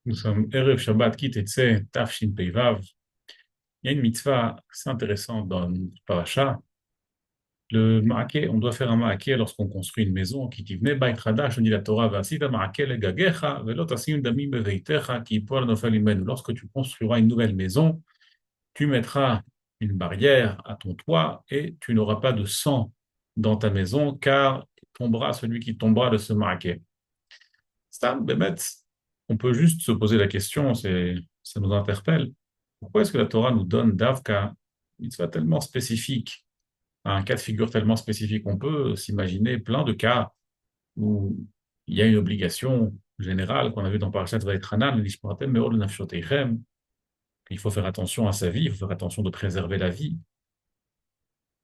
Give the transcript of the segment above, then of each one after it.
Nous sommes Erev Shabbat Kitetse Tafshin Peivav. Il y a une mitzvah assez intéressante dans le parasha. Le ma'aké, on doit faire un ma'aké lorsqu'on construit une maison. Qui tivne bait chadash, on dit la Torah, v'asita ma'aké legagecha, ve'lo tasim damim beveitecha, ki yipol nofel imenu. Lorsque tu construiras une nouvelle maison, tu mettras une barrière à ton toit et tu n'auras pas de sang dans ta maison, car tombera celui qui tombera de ce ma'aké. Stam, Bémet, on peut juste se poser la question, ça nous interpelle. Pourquoi est-ce que la Torah nous donne d'Avka une mitzvah tellement spécifique, un cas de figure tellement spécifique? On peut s'imaginer plein de cas où il y a une obligation générale qu'on a vu dans Parashat Vayetranan, l'Ishmaratem Me'od Nafshoteichem, qu'il faut faire attention à sa vie, il faut faire attention de préserver la vie.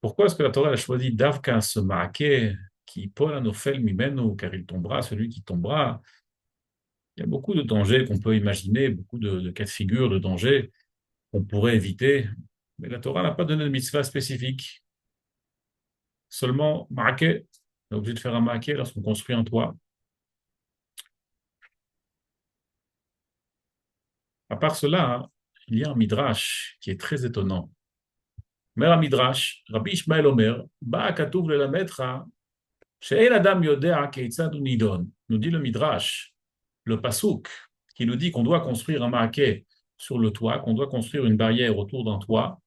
Pourquoi est-ce que la Torah a choisi d'Avka ce ma'aké qui Paul anofel mimenu, car il tombera, celui qui tombera? Il y a beaucoup de dangers qu'on peut imaginer, beaucoup de cas de figure, de dangers qu'on pourrait éviter, mais la Torah n'a pas donné de mitzvah spécifique. Seulement, ma'aké, on est obligé de faire un ma'aké lorsqu'on construit un toit. À part cela, hein, il y a un midrash qui est très étonnant. Mer un midrash, Rabbi Ishmael Omer, Ba'a katuv lelametra, she'en adam yodea keitzad hu nidon. Nous dit le midrash, le pasouk, qui nous dit qu'on doit construire un ma'aké sur le toit, qu'on doit construire une barrière autour d'un toit.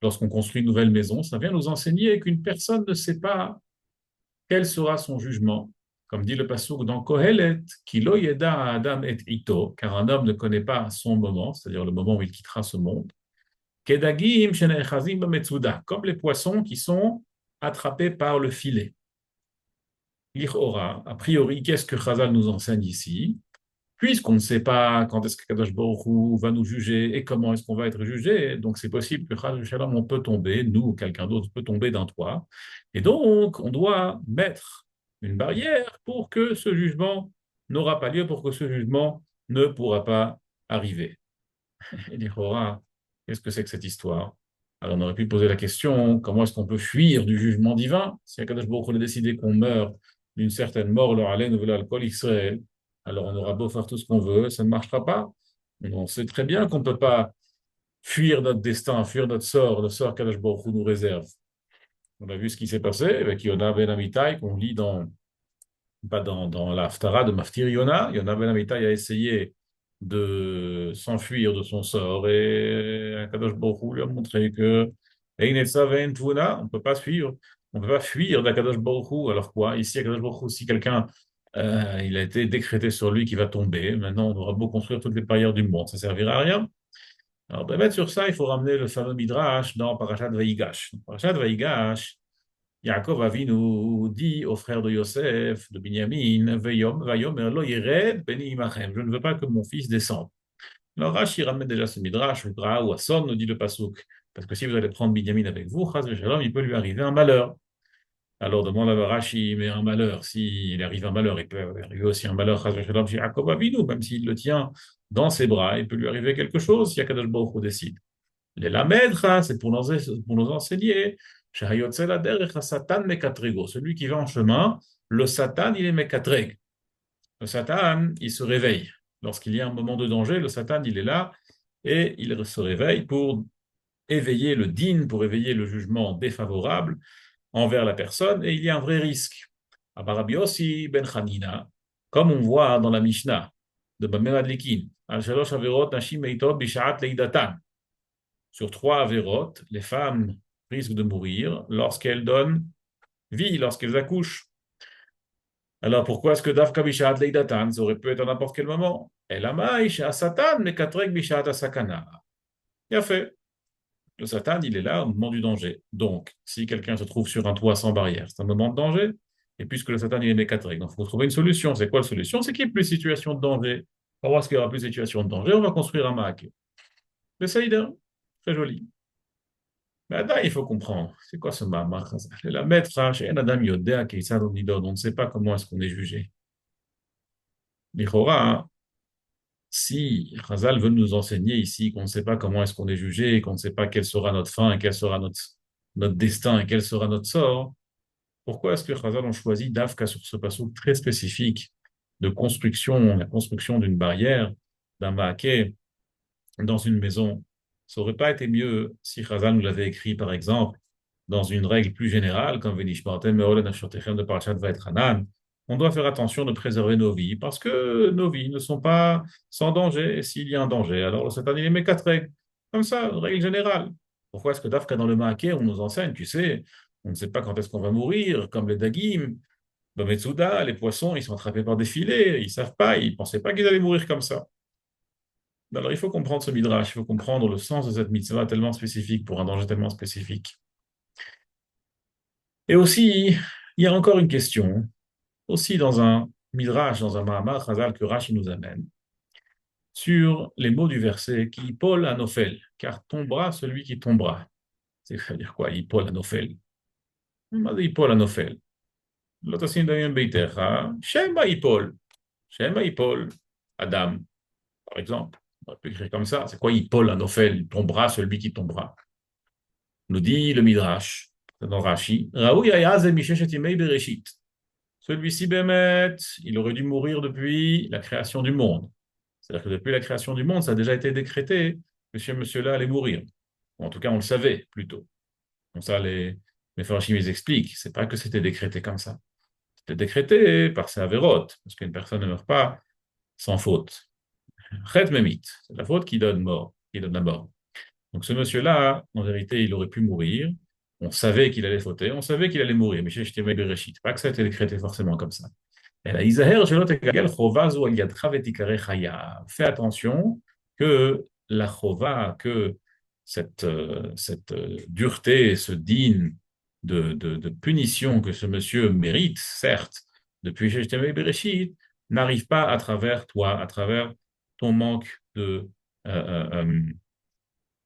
Lorsqu'on construit une nouvelle maison, ça vient nous enseigner qu'une personne ne sait pas quel sera son jugement. Comme dit le passouk dans Kohelet, ki lo yeda adam et ito, car un homme ne connaît pas son moment, c'est-à-dire le moment où il quittera ce monde. Kedagim shenechazim b'metzuda, comme les poissons qui sont attrapés par le filet. L'Ichora, a priori, qu'est-ce que Chazal nous enseigne ici? Puisqu'on ne sait pas quand est-ce que Kadosh Baruch Hu va nous juger et comment est-ce qu'on va être jugé, donc c'est possible que Chas Shalom, on peut tomber, nous ou quelqu'un d'autre peut tomber d'un toit, et donc on doit mettre une barrière pour que ce jugement n'aura pas lieu, pour que ce jugement ne pourra pas arriver. Et l'Ichora, qu'est-ce que c'est que cette histoire? Alors on aurait pu poser la question, comment est-ce qu'on peut fuir du jugement divin? Si Kadosh Baruch Hu a décidé qu'on meurt d'une certaine mort, leur haleine ou l'alcool Israël, alors on aura beau faire tout ce qu'on veut, ça ne marchera pas. On sait très bien qu'on ne peut pas fuir notre destin, fuir notre sort, le sort qu'Alash Baruch Hu nous réserve. On a vu ce qui s'est passé avec Yona ben Amittai, qu'on lit pas dans la Haftara de Maftir Yona. Yona ben Amittai a essayé de s'enfuir de son sort et Kadosh Baruch Hu lui a montré que on ne peut pas suivre, on ne peut pas fuir d'Akadosh Baruch Hu. Alors quoi? Ici, Akadosh Baruch Hu, si quelqu'un il a été décrété sur lui qu'il va tomber. Maintenant, on aura beau construire toutes les barrières du monde, ça ne servira à rien. Alors, de mettre sur ça, il faut ramener le fameux Midrash dans Parashat Vaïgash. Dans Parashat Vaïgash, Yaakov Avinu dit aux frères de Yosef, de Binyamin, Vayomer lo yired beni imachem. Je ne veux pas que mon fils descende. Alors Rashi ramène déjà ce Midrash, Bra ou Asson, nous dit le Pasuk. Parce que si vous allez prendre Binyamin avec vous, Chaz v'Shalom, il peut lui arriver un malheur. Alors demande à Rashi, mais un malheur, s'il arrive un malheur, il peut arriver aussi un malheur, Chas v'Shalom, chez Yaakov Avinu, même s'il le tient dans ses bras, il peut lui arriver quelque chose si Akadosh Baruch Hu décide. Les lamedra, c'est pour nous enseigner, Shahayotzel aderech Satan mekatrego, celui qui va en chemin, le Satan, il est mekatreg. Le Satan, il se réveille. Lorsqu'il y a un moment de danger, le Satan, il est là et il se réveille pour éveiller le din, pour éveiller le jugement défavorable envers la personne, et il y a un vrai risque. Rabbi Yossi ben Hanina, comme on voit dans la Mishnah de Bameh Adlikin, al shalosh averot nashim meitot bishat leidatan. Sur trois averot, les femmes risquent de mourir lorsqu'elles donnent vie, lorsqu'elles accouchent. Alors pourquoi est-ce que Davka bishat leidatan, ça aurait pu être à n'importe quel moment? Elamai satan mekatrek bishat asakana. Il a fait. Le Satan, il est là au moment du danger. Donc, si quelqu'un se trouve sur un toit sans barrière, c'est un moment de danger. Et puisque le Satan, il est mécatrique, donc il faut trouver une solution. C'est quoi la solution? C'est qu'il n'y ait plus de situation de danger. Pour voir ce qu'il n'y aura plus de situation de danger, on va construire un maquet. Le Saïda, très joli. Mais là, il faut comprendre. C'est quoi ce Mahamar? La maître, chez un Adam Yodea, on ne sait pas comment est-ce qu'on est jugé. L'Ichora, si Chazal veut nous enseigner ici qu'on ne sait pas comment est-ce qu'on est jugé, qu'on ne sait pas quelle sera notre fin et quel sera notre destin et quel sera notre sort, pourquoi est-ce que Chazal ont choisi d'Afka sur ce passage très spécifique de construction, la construction d'une barrière? d'un maaké dans une maison, ça aurait pas été mieux si Chazal nous l'avait écrit, par exemple, dans une règle plus générale, comme Venishmartem Me'olen Ashotechem de Parashat Vaetchanan. On doit faire attention de préserver nos vies, parce que nos vies ne sont pas sans danger, et s'il y a un danger, alors cette année, il met quatre règles. Comme ça, règle générale. Pourquoi est-ce que Dafka dans le Maaké, on nous enseigne, tu sais, on ne sait pas quand est-ce qu'on va mourir, comme les Dagim, dans Metsuda, les poissons, ils sont attrapés par des filets, ils savent pas, ils pensaient pas qu'ils allaient mourir comme ça. Alors, il faut comprendre ce midrash, il faut comprendre le sens de cette mitzvah tellement spécifique pour un danger tellement spécifique. Et aussi, il y a encore une question, aussi dans un midrash, dans un Mahamar Chazal que Rashi nous amène, sur les mots du verset qui Paul Anophel, car tombera celui qui tombera. C'est-à-dire quoi, Paul Anophel? On m'a dit Paul Anophel. L'otasin d'ayon beitecha, Shema Paul, Shema Paul, Adam, par exemple. On peut écrire comme ça. C'est quoi Paul Anophel? Tombera celui qui tombera. Nous dit le Midrash, dans Rashi, Raoui Ayaze Misheshet Imei Bereshit. Celui-ci, Bémet, il aurait dû mourir depuis la création du monde. C'est-à-dire que depuis la création du monde, ça a déjà été décrété que ce monsieur-là allait mourir. Ou en tout cas, on le savait plutôt. Comme ça, les Farashim, ils expliquent. C'est pas que c'était décrété comme ça. C'était décrété par ses avérotes, parce qu'une personne ne meurt pas sans faute. Chet memit, c'est la faute qui donne mort, qui donne la mort. Donc ce monsieur-là, en vérité, il aurait pu mourir. On savait qu'il allait fauter, on savait qu'il allait mourir. Mais chez Bereshit, pas que ça a été décrété forcément comme ça. Fais attention que la chova, que cette dureté, ce digne de punition que ce monsieur mérite, certes, depuis Shechem Bereshit, n'arrive pas à travers toi, à travers ton manque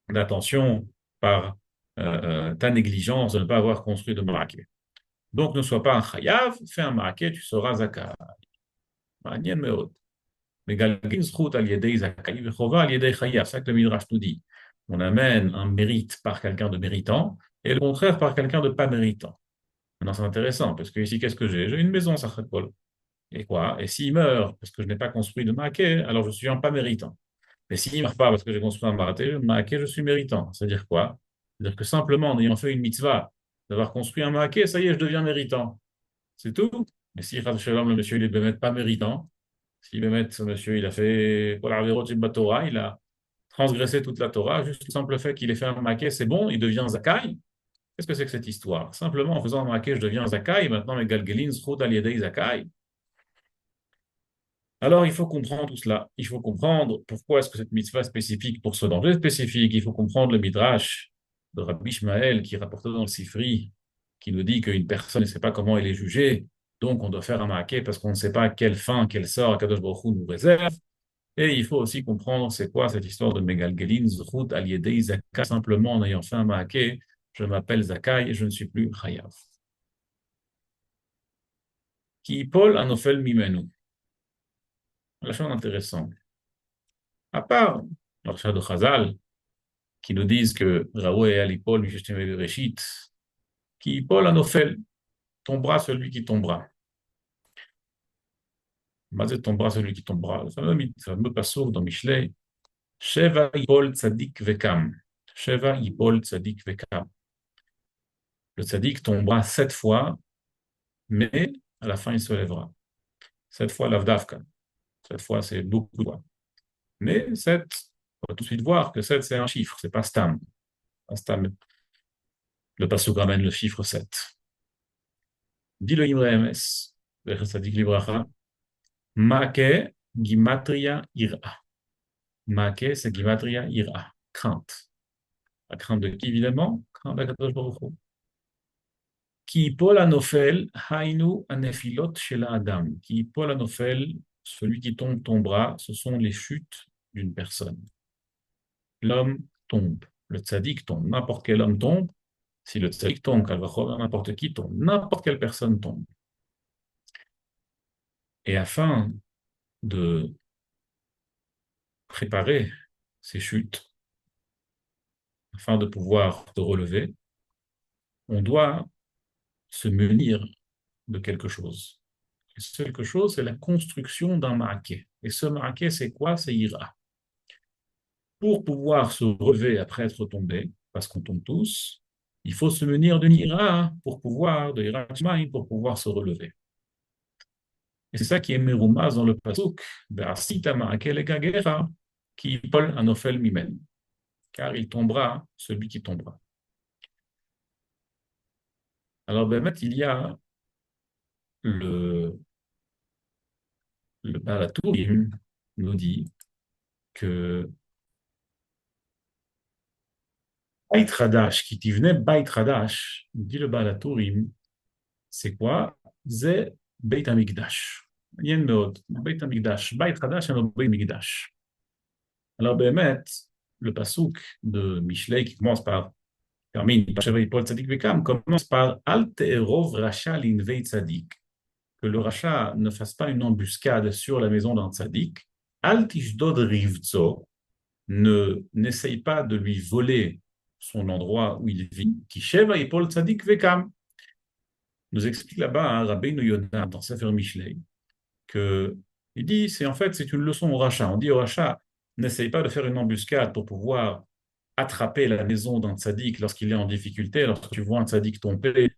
d'attention par ta négligence de ne pas avoir construit de maraké. Donc ne sois pas un chayav, fais un maraké, tu seras zakat. Mais galgin zchut al yedei zakai vechova al yedei chayav, c'est ça que le Midrash nous dit. On amène un mérite par quelqu'un de méritant et le contraire par quelqu'un de pas méritant. Maintenant, c'est intéressant parce que ici, qu'est-ce que j'ai? J'ai une maison, ça Paul. Et quoi? Et s'il meurt parce que je n'ai pas construit de maraké, alors je suis un pas méritant. Mais s'il ne meurt pas parce que j'ai construit un maraké, je suis méritant. C'est-à-dire quoi? C'est-à-dire que simplement en ayant fait une mitzvah, d'avoir construit un maraké, ça y est, je deviens méritant. C'est tout. Mais si le monsieur, il est peut-être pas méritant, si Bémet, ce monsieur, il a fait Torah, il a transgressé toute la Torah, juste le simple fait qu'il ait fait un maquet, c'est bon, il devient Zakai. Qu'est-ce que c'est que cette histoire? Simplement, en faisant un maquet, je deviens Zakai, maintenant, mes Galgelin, Zchut al Yedei Zakai. Alors, il faut comprendre tout cela. Il faut comprendre pourquoi est-ce que cette mitzvah spécifique pour ce danger spécifique. Il faut comprendre le midrash de Rabbi Ishmael qui rapportait dans le Sifri, qui nous dit qu'une personne ne sait pas comment elle est jugée, donc on doit faire un maquet parce qu'on ne sait pas quelle fin, quel sort Kadosh Baruch Hu nous réserve. Et il faut aussi comprendre c'est quoi cette histoire de Megalgelin, Zchut al Yedei Zakai. Simplement en ayant fait un maquet, je m'appelle Zakai et je ne suis plus Chayav. Qui Paul Anofel Mimenu. La chose intéressante. À part l'archat de Chazal, qui nous disent que Raoé Alipol, Bereshit, qui Paul Anofel, tombera celui qui tombera. Mazet tombera celui qui tombera. Le fameux passage dans Mishlei, Sheva Yipol Tzadik Vekam. Sheva Yipol Tzadik Vekam. Le Tzadik tombera 7 fois, mais à la fin il se lèvera. 7 fois l'Avdavka. 7 fois c'est beaucoup de fois. Mais 7, on va tout de suite voir que 7 c'est un chiffre, c'est pas Stam. Pas Stam. Le passage ramène le chiffre 7. Dit le Imre MS, le Tzadik Libracha, Make Gimatria Ira. Make c'est Gimatria Ira. Crainte. La crainte de qui, évidemment? Crainte d'Akadosh Baruch Hu. Qui Paul Anofel, Hainu Anefilot Shela Adam. Qui Paul Anofel, celui qui tombe tombera, ce sont les chutes d'une personne. L'homme tombe. Le tzaddik tombe. N'importe quel homme tombe. Si le tzaddik tombe, n'importe qui tombe. N'importe quelle personne tombe. Et afin de préparer ces chutes, afin de pouvoir se relever, on doit se munir de quelque chose. Et ce quelque chose, c'est la construction d'un maraquet. Et ce maraquet, c'est quoi? C'est Ira. pour pouvoir se relever après être tombé, parce qu'on tombe tous, il faut se munir d'une ira pour pouvoir, de ira shmaim, pour pouvoir se relever. Et c'est ça qui est meroumaz dans le pasuk, Be'asitama akeleka gera, qui pol anofel mimen, car il tombera celui qui tombera. Alors, ben, il y a le, le Balatourim nous dit que Beit Hadash, qui t'y Beit Hadash, dit le Balatourim, c'est quoi? C'est Beit Hamikdash. Yen Meod, Beit Hamikdash. Beit Hadash et Beit Hamikdash. Alors, Bémet, le pasouk de Mishlei qui commence par termine, Paul Tzadik Bekam, commence par Al Te'erov Racha Linvei Tzadik. Que le rachat ne fasse pas une embuscade sur la maison d'un tzaddik. Al Tishdod Rivzo, n'essaye pas de lui voler son endroit où il vit. Kisheva et Paul Tzadik Vekam nous explique là-bas, hein, Rabbeinu Yonah, dans Sefer Mishlei, que il dit, c'est en fait, c'est une leçon au rachat. On dit au rachat, n'essaye pas de faire une embuscade pour pouvoir attraper la maison d'un tzaddik lorsqu'il est en difficulté. Lorsque tu vois un tzaddik tomber,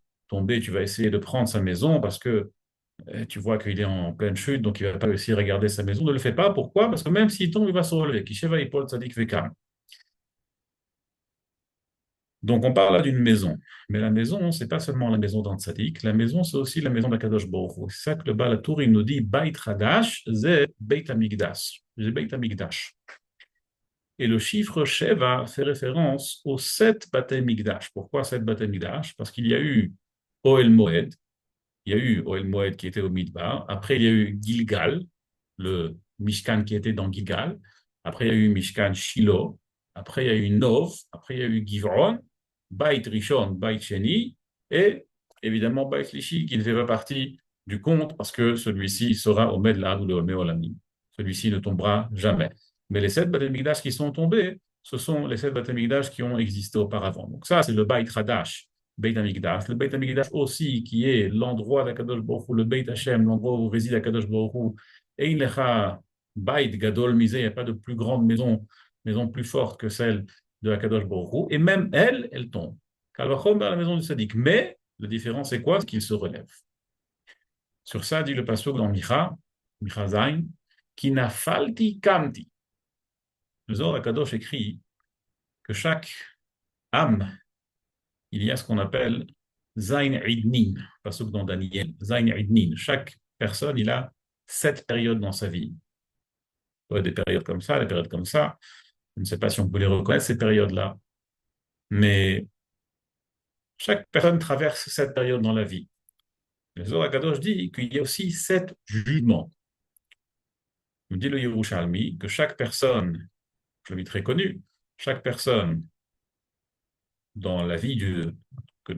tu vas essayer de prendre sa maison parce que tu vois qu'il est en pleine chute, donc il ne va pas réussir à garder sa maison. Ne le fais pas. Pourquoi? Parce que même s'il tombe, il va se relever. Kisheva Paul Tzadik Vekam. Donc on parle là d'une maison. Mais la maison, c'est pas seulement la maison d'un tzaddik. La maison, c'est aussi la maison d'Akadosh Baruch Hu. C'est ça que le Baal HaTurim nous dit, Beit Hadash, c'est Beit Hamikdash. C'est Beit Hamikdash. Et le chiffre Sheva fait référence aux 7 Batei Mikdash. Pourquoi 7 Batei Mikdash? Parce qu'il y a eu Ohel Moed, il y a eu Ohel Moed qui était au Midbar. Après, il y a eu Gilgal, le Mishkan qui était dans Gilgal. Après, il y a eu Mishkan Shiloh. Après, il y a eu Nov. Après, il y a eu Givron, Beit Rishon, Beit Sheni. Et évidemment, Beit Lishi qui ne fait pas partie du compte parce que celui-ci sera au Medlad ou le Meolamim. Celui-ci ne tombera jamais. Mais les 7 Beit Mikdash qui sont tombés, ce sont les 7 Beit Mikdash qui ont existé auparavant. Donc ça, c'est le Beit Hadash. Beit Hamikdash. Le Beit Hamikdash aussi, qui est l'endroit d'Akadosh Baruch Hu, le Beit Hashem, l'endroit où réside Akadosh Baruch Hu. Et il lecha Beit Gadol Misé, il n'y a pas de plus grande maison plus forte que celle de Akadosh Baruch Hu. Et même elle, elle tombe. Kalvachom à la maison du Sadiq. Mais la différence, c'est quoi? C'est qu'il se relève. Sur ça, dit le pasuk dans Micha Zain, qui n'a falti kamti. Le Zohar Akadosh écrit que chaque âme, il y a ce qu'on appelle Zain Idnin, parce que dans Daniel, Zain Idnin, chaque personne, il a 7 périodes dans sa vie. Des périodes comme ça, des périodes comme ça. Je ne sais pas si on peut les reconnaître, ces périodes-là. Mais chaque personne traverse cette période dans la vie. Le Zohar HaKadosh dit qu'il y a aussi 7 jugements. Il dit le Yerushalmi que chaque personne, je l'ai très connu, chaque personne dans la vie de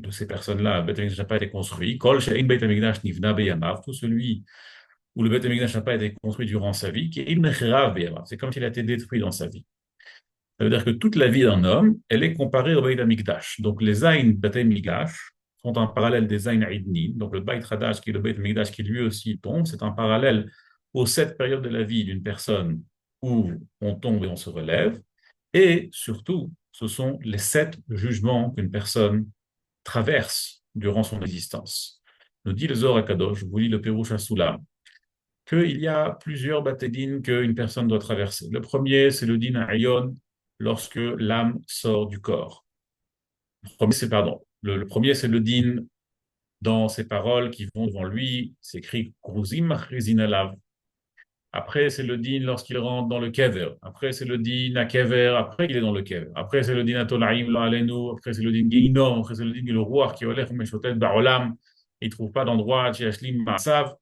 ces personnes-là, le Beit HaMikdash n'a pas été construit. Kol she'ein Beit HaMikdash nivna beyamav, tout celui où le Beit HaMikdash n'a pas été construit durant sa vie, c'est comme s'il a été détruit dans sa vie. Ça veut dire que toute la vie d'un homme, elle est comparée au Beit HaMikdash. Donc les Zayn Beit HaMikdash sont en parallèle des Zayn Idnin. Donc le Beit Hadash, qui est le Beit HaMikdash, qui lui aussi tombe, c'est un parallèle aux 7 périodes de la vie d'une personne où on tombe et on se relève. Et surtout, ce sont les 7 jugements qu'une personne traverse durant son existence. Nous dit le Zohar HaKadosh, je vous lis le Pérouche HaSoulam, qu'il y a plusieurs batédines qu'une personne doit traverser. Le premier, c'est le din ayon, lorsque l'âme sort du corps. Le premier, c'est le din dans ses paroles qui vont devant lui, c'est écrit Kruzim Alav. Après, c'est le din lorsqu'il rentre dans le kever. Après, c'est le din à kever, après il est dans le kever. Après, c'est le din à tolaim lo alenu. Après, c'est le din ginom. Après, c'est le din le roi qui olech meshotet ba'olam. Il ne trouve pas d'endroit, chiashlim ma'asav,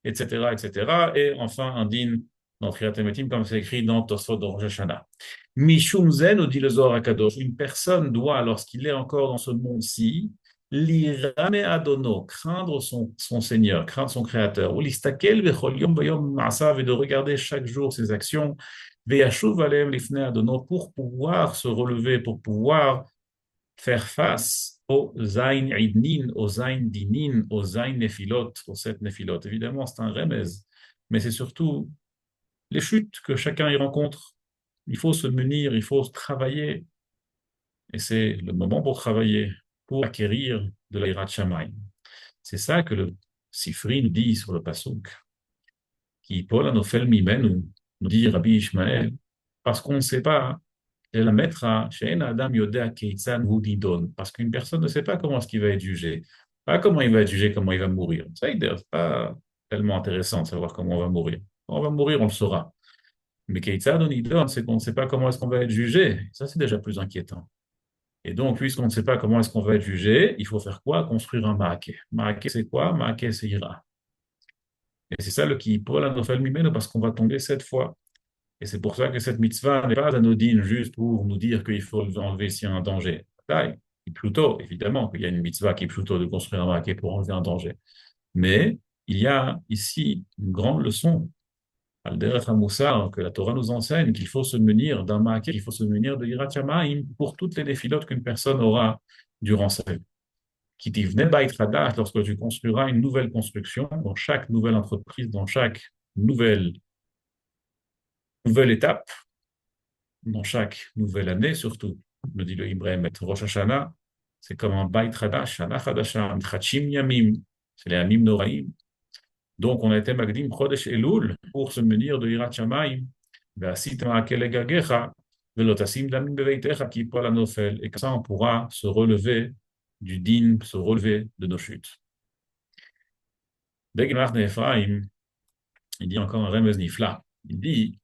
etc., etc. Et enfin, un din dans Triat Emetim, comme c'est écrit dans Tosfot de Rosh Hashanah. Mishum zen, nous dit le Zohar HaKadosh, une personne doit, lorsqu'il est encore dans ce monde-ci, l'irame adono, craindre son Seigneur, craindre son Créateur, ou l'istakel vechol yom bayom ma'asav, et de regarder chaque jour ses actions, ve'yashuv alem lifne adono, pour pouvoir se relever, pour pouvoir faire face aux Zayn Idnin, aux Zayn Dinin, aux Zayn Nefilot, aux 7 Nefilot. Évidemment, c'est un remez, mais c'est surtout les chutes que chacun y rencontre. il faut se munir, il faut travailler. Et c'est le moment pour travailler, pour acquérir de la Hirat Shamayim. C'est ça que le Sifri nous dit sur le Pasuk, qui Paul Anofel Mimenu, nous dit Rabbi Ishmael, parce qu'on ne sait pas, et la mettre à She'en Adam Yodea Keitzan Hudidon, parce qu'une personne ne sait pas comment est-ce qu'il va être jugé, pas comment il va être jugé, comment il va mourir. Ça, c'est pas tellement intéressant de savoir comment on va mourir. Quand on va mourir, on le saura. Mais Keitzan Hudidon, c'est qu'on ne sait pas comment est-ce qu'on va être jugé. Ça, c'est déjà plus inquiétant. Et donc, puisqu'on ne sait pas comment est-ce qu'on va être jugé, il faut faire quoi? Construire un maaké. Maaké, c'est quoi? Maaké, c'est Ira. Et c'est ça le qui Paul Anofel Mimeno, parce qu'on va tomber 7 fois. Et c'est pour ça que cette mitzvah n'est pas anodine juste pour nous dire qu'il faut enlever s'il y a un danger. Là, plutôt, évidemment, qu'il y a une mitzvah qui est plutôt de construire un maaké pour enlever un danger. Mais il y a ici une grande leçon, Al-Derech HaMussar, que la Torah nous enseigne, qu'il faut se munir d'un maaké, qu'il faut se munir de Yirat Shamayim pour toutes les défilotes qu'une personne aura durant sa vie. Qui dit lorsque tu construiras une nouvelle construction, dans chaque nouvelle entreprise, dans chaque nouvelle étape, dans chaque nouvelle année surtout, me dit le Ibrahim, et Rosh Hashanah, c'est comme un Bait Hadash, Shana Hadasha, Chachim Yamim, c'est les Amim Noraim. Donc on a été Magdim Chodesh Elul pour se munir de Yirat Shamayim, Ve'asit Ma'akel Egagecha, Ve'lotasim Damim Beveitecha, qui Paul Anofel, et comme ça on pourra se relever du din, se relever de nos chutes. Begmar Ephraim, il dit encore un remez nifla. Il dit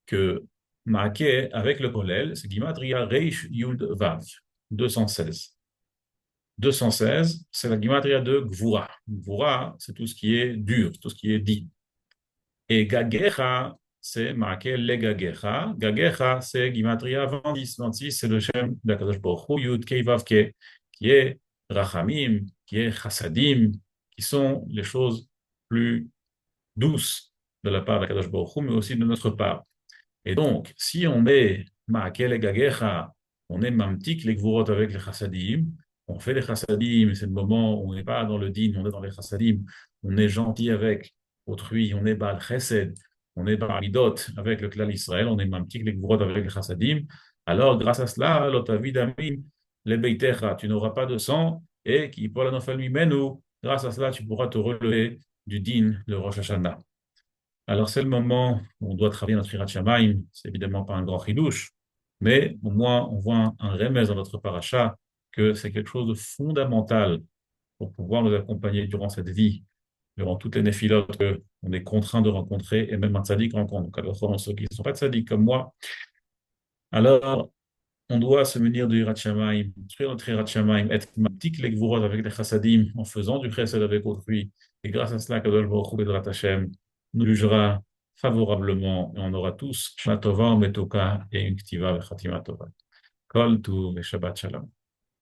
que Maaké avec le Kolel, c'est Gimatria Reish Yud Vav, 216. 216, c'est la Gimatria de Gvura. Gvura, c'est tout ce qui est dur, tout ce qui est dit. Et Gagecha, c'est Maaké le Gagecha. Gagecha, c'est Gimatria 26. 26, c'est le Shem d'Akadosh Baruch Hu, Yud Kei Vav Kei, qui est Rachamim, qui est Chassadim, qui sont les choses plus douces de la part d'Akadosh Baruch Hu, mais aussi de notre part. Et donc, si on est Ma'akel et Gagecha, on est Mamtik les Gvurot avec les Chassadim, on fait les Chassadim, c'est le moment où on n'est pas dans le din, on est dans les Chassadim, on est gentil avec autrui, on est Baal Chesed, on est Baal Midot avec le clan Israël, on est Mamtik les Gvurot avec les Chassadim, alors grâce à cela, l'Otavidamim, les Beitecha, tu n'auras pas de sang, et qui pour la Nofel Mimenu, grâce à cela, tu pourras te relever du din, le Rosh Hashanah. Alors, c'est le moment où on doit travailler notre Hirat Shamayim. C'est évidemment pas un grand chidouche, mais au moins, on voit un remez dans notre paracha que c'est quelque chose de fondamental pour pouvoir nous accompagner durant cette vie, durant toutes les néphilotes qu'on est contraint de rencontrer, et même un tzaddik rencontre. Donc, alors, ceux qui ne sont pas tzaddik comme moi, alors, on doit se munir du Hirat Shamayim, construire notre Hirat Shamayim, être matik les gvurot avec les chassadim, en faisant du chesed avec autrui. Et grâce à cela, Kadosh Baruch Hu Bedrat Hashem nous jugera favorablement et on aura tous Shana Tova, Metoka et une Ktiva Vechatima Tova. Kol tu et Shabbat Shalom.